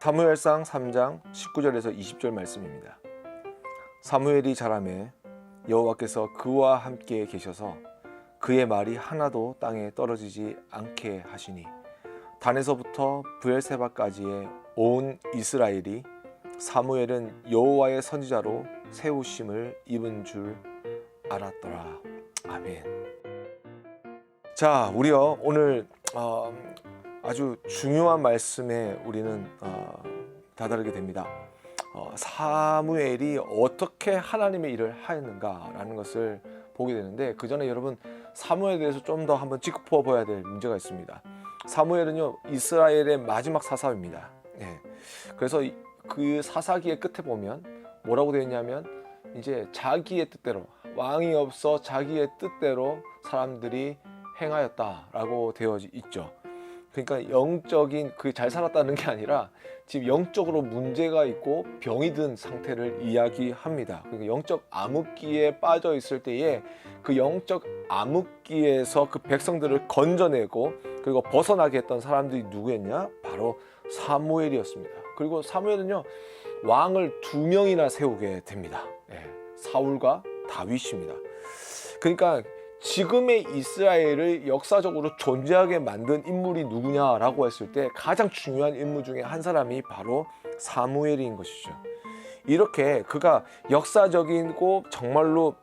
사무엘상 3장 19절에서 20절 말씀입니다. 사무엘이 자라매 여호와께서 그와 함께 계셔서 그의 말이 하나도 땅에 떨어지지 않게 하시니 단에서부터 브엘세바까지의 온 이스라엘이 사무엘은 여호와의 선지자로 세우심을 입은 줄 알았더라. 아멘. 자, 우리요 오늘 아주 중요한 말씀에 우리는 다다르게 됩니다. 사무엘이 어떻게 하나님의 일을 하였는가라는 것을 보게 되는데, 그 전에 여러분 사무엘에 대해서 좀 더 한번 짚어봐야 될 문제가 있습니다. 사무엘은요 이스라엘의 마지막 사사입니다. 그래서 그 사사기의 끝에 보면 뭐라고 되어 있냐면, 이제 자기의 뜻대로, 왕이 없어 자기의 뜻대로 사람들이 행하였다라고 되어 있죠. 그러니까 영적인 잘 살았다는 게 아니라 지금 영적으로 문제가 있고 병이 든 상태를 이야기합니다. 그러니까 영적 암흑기에 빠져 있을 때에 그 영적 암흑기에서 그 백성들을 건져내고 그리고 벗어나게 했던 사람들이 누구였냐? 바로 사무엘이었습니다. 그리고 사무엘은요 왕을 2명이나 세우게 됩니다. 사울과 다윗입니다. 그러니까 지금의 이스라엘을 역사적으로 존재하게 만든 인물이 누구냐라고 했을 때 가장 중요한 인물 중에 한 사람이 바로 사무엘인 것이죠. 이렇게 그가 역사적이고 정말로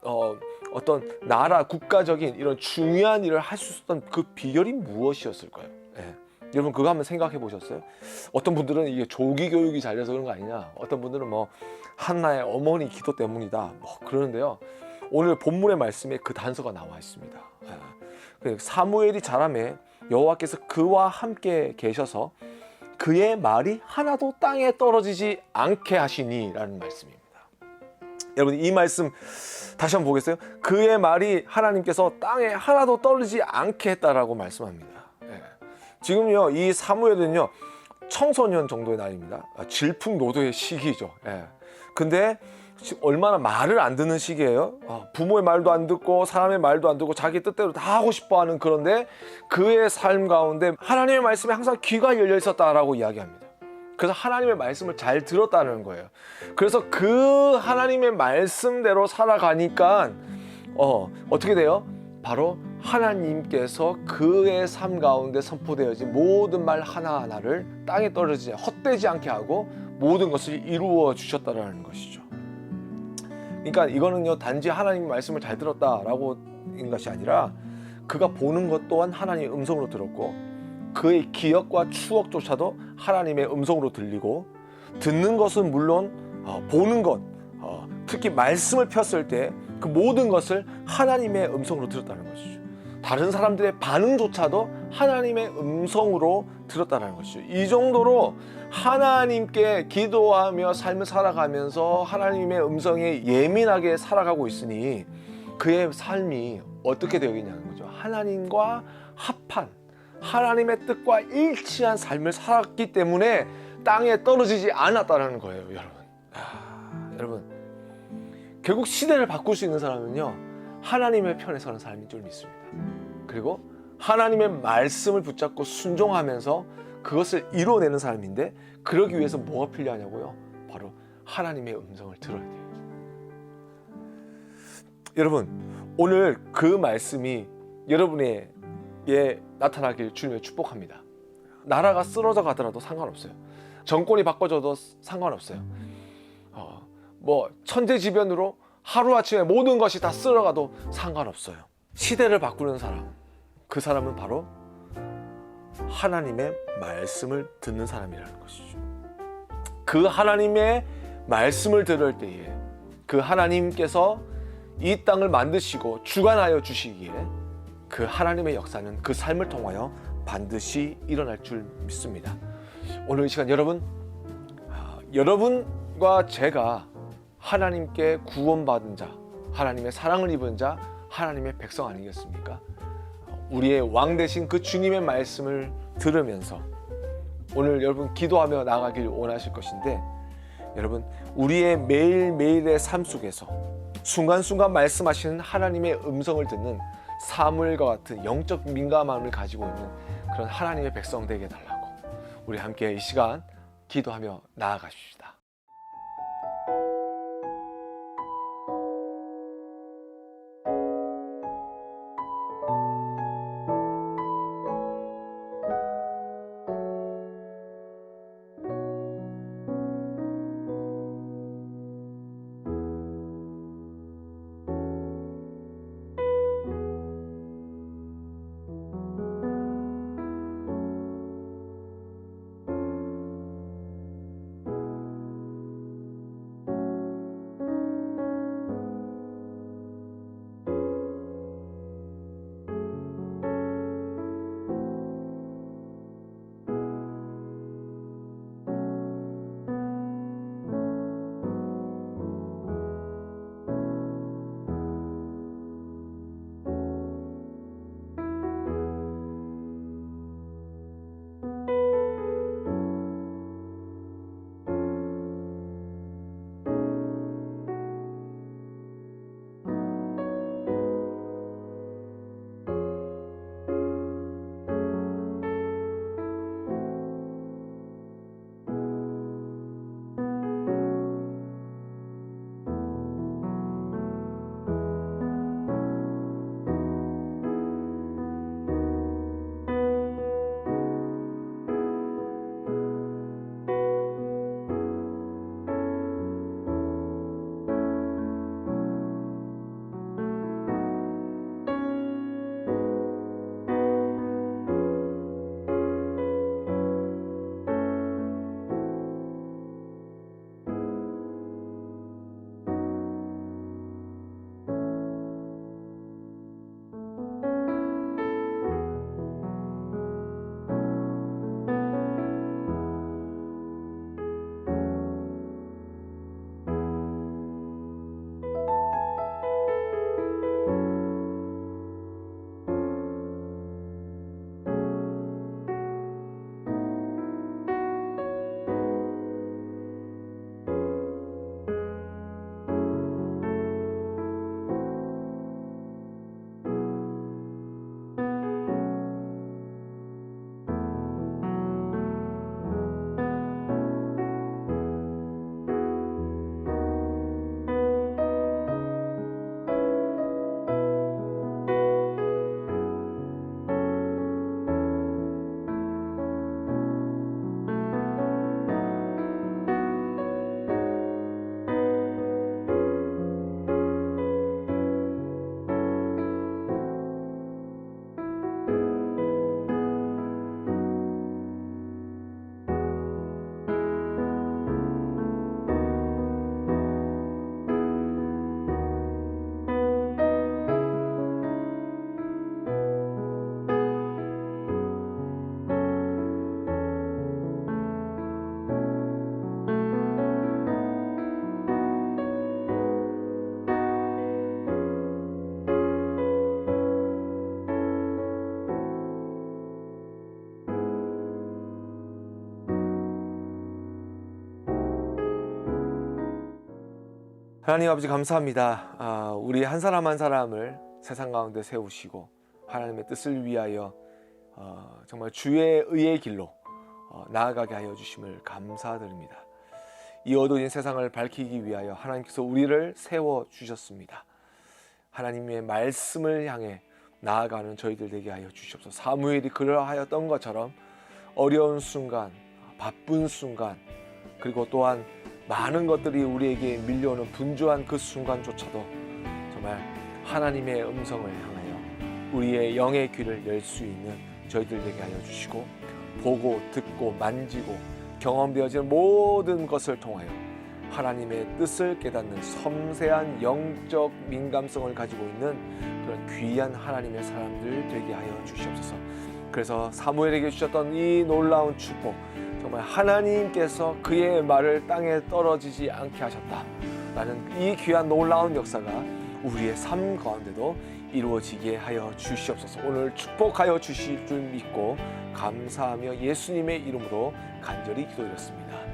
어떤 나라 국가적인 이런 중요한 일을 할 수 있었던 그 비결이 무엇이었을까요? 여러분 그거 한번 생각해 보셨어요? 어떤 분들은 이게 조기 교육이 잘돼서 그런 거 아니냐, 어떤 분들은 뭐 한나의 어머니 기도 때문이다 뭐 그러는데요, 오늘 본문의 말씀에 그 단서가 나와 있습니다. 사무엘이 자라매 여호와께서 그와 함께 계셔서 그의 말이 하나도 땅에 떨어지지 않게 하시니 라는 말씀입니다. 여러분 이 말씀 다시 한번 보겠어요? 그의 말이 하나님께서 땅에 하나도 떨어지지 않게 했다라고 말씀합니다. 지금요 이 사무엘은요 청소년 정도의 나이입니다. 질풍노도의 시기죠. 근데 얼마나 말을 안 듣는 시기예요. 부모의 말도 안 듣고 사람의 말도 안 듣고 자기 뜻대로 다 하고 싶어하는, 그런데 그의 삶 가운데 하나님의 말씀에 항상 귀가 열려 있었다라고 이야기합니다. 그래서 하나님의 말씀을 잘 들었다는 거예요. 그래서 그 하나님의 말씀대로 살아가니까 어떻게 돼요? 바로 하나님께서 그의 삶 가운데 선포되어진 모든 말 하나하나를 땅에 떨어지지 헛되지 않게 하고 모든 것을 이루어 주셨다라는 것이죠. 그러니까 이거는요 단지 하나님의 말씀을 잘 들었다라고 인 것이 아니라 그가 보는 것 또한 하나님의 음성으로 들었고, 그의 기억과 추억조차도 하나님의 음성으로 들리고, 듣는 것은 물론 보는 것, 특히 말씀을 폈을 때 그 모든 것을 하나님의 음성으로 들었다는 것이죠. 다른 사람들의 반응조차도 하나님의 음성으로 들었다는 것이죠. 이 정도로 하나님께 기도하며 삶을 살아가면서 하나님의 음성에 예민하게 살아가고 있으니 그의 삶이 어떻게 되겠냐는 거죠. 하나님과 합한, 하나님의 뜻과 일치한 삶을 살았기 때문에 땅에 떨어지지 않았다는 거예요, 여러분. 여러분, 결국 시대를 바꿀 수 있는 사람은요 하나님의 편에 서는 삶인 줄 믿습니다. 그리고 하나님의 말씀을 붙잡고 순종하면서 그것을 이루어내는 삶인데, 그러기 위해서 뭐가 필요하냐고요? 바로 하나님의 음성을 들어야 돼요. 여러분 오늘 그 말씀이 여러분에게 나타나길 주님의 축복합니다. 나라가 쓰러져 가더라도 상관없어요. 정권이 바꿔져도 상관없어요. 뭐 천재지변으로 하루아침에 모든 것이 다 쓸어가도 상관없어요. 시대를 바꾸는 사람, 그 사람은 바로 하나님의 말씀을 듣는 사람이라는 것이죠. 그 하나님의 말씀을 들을 때에 그 하나님께서 이 땅을 만드시고 주관하여 주시기에 그 하나님의 역사는 그 삶을 통하여 반드시 일어날 줄 믿습니다. 오늘 이 시간 여러분과 제가 하나님께 구원받은 자, 하나님의 사랑을 입은 자, 하나님의 백성 아니겠습니까? 우리의 왕 되신 그 주님의 말씀을 들으면서 오늘 여러분 기도하며 나아가길 원하실 것인데, 여러분 우리의 매일매일의 삶 속에서 순간순간 말씀하시는 하나님의 음성을 듣는 사무엘과 같은 영적 민감함을 가지고 있는 그런 하나님의 백성 되게 해달라고 우리 함께 이 시간 기도하며 나아가십시다. 하나님 아버지 감사합니다. 우리 한 사람 한 사람을 세상 가운데 세우시고 하나님의 뜻을 위하여 정말 주의 의의 길로 나아가게 하여 주심을 감사드립니다. 이 어두운 세상을 밝히기 위하여 하나님께서 우리를 세워주셨습니다. 하나님의 말씀을 향해 나아가는 저희들 되게 하여 주시옵소서. 사무엘이 그러하였던 것처럼 어려운 순간, 바쁜 순간, 그리고 또한 많은 것들이 우리에게 밀려오는 분주한 그 순간조차도 정말 하나님의 음성을 향하여 우리의 영의 귀를 열 수 있는 저희들 되게 하여 주시고, 보고 듣고 만지고 경험되어지는 모든 것을 통하여 하나님의 뜻을 깨닫는 섬세한 영적 민감성을 가지고 있는 그런 귀한 하나님의 사람들 되게 하여 주시옵소서. 그래서 사무엘에게 주셨던 이 놀라운 축복, 정말 하나님께서 그의 말을 땅에 떨어지지 않게 하셨다라는 이 귀한 놀라운 역사가 우리의 삶 가운데도 이루어지게 하여 주시옵소서. 오늘 축복하여 주실 줄 믿고 감사하며 예수님의 이름으로 간절히 기도드렸습니다.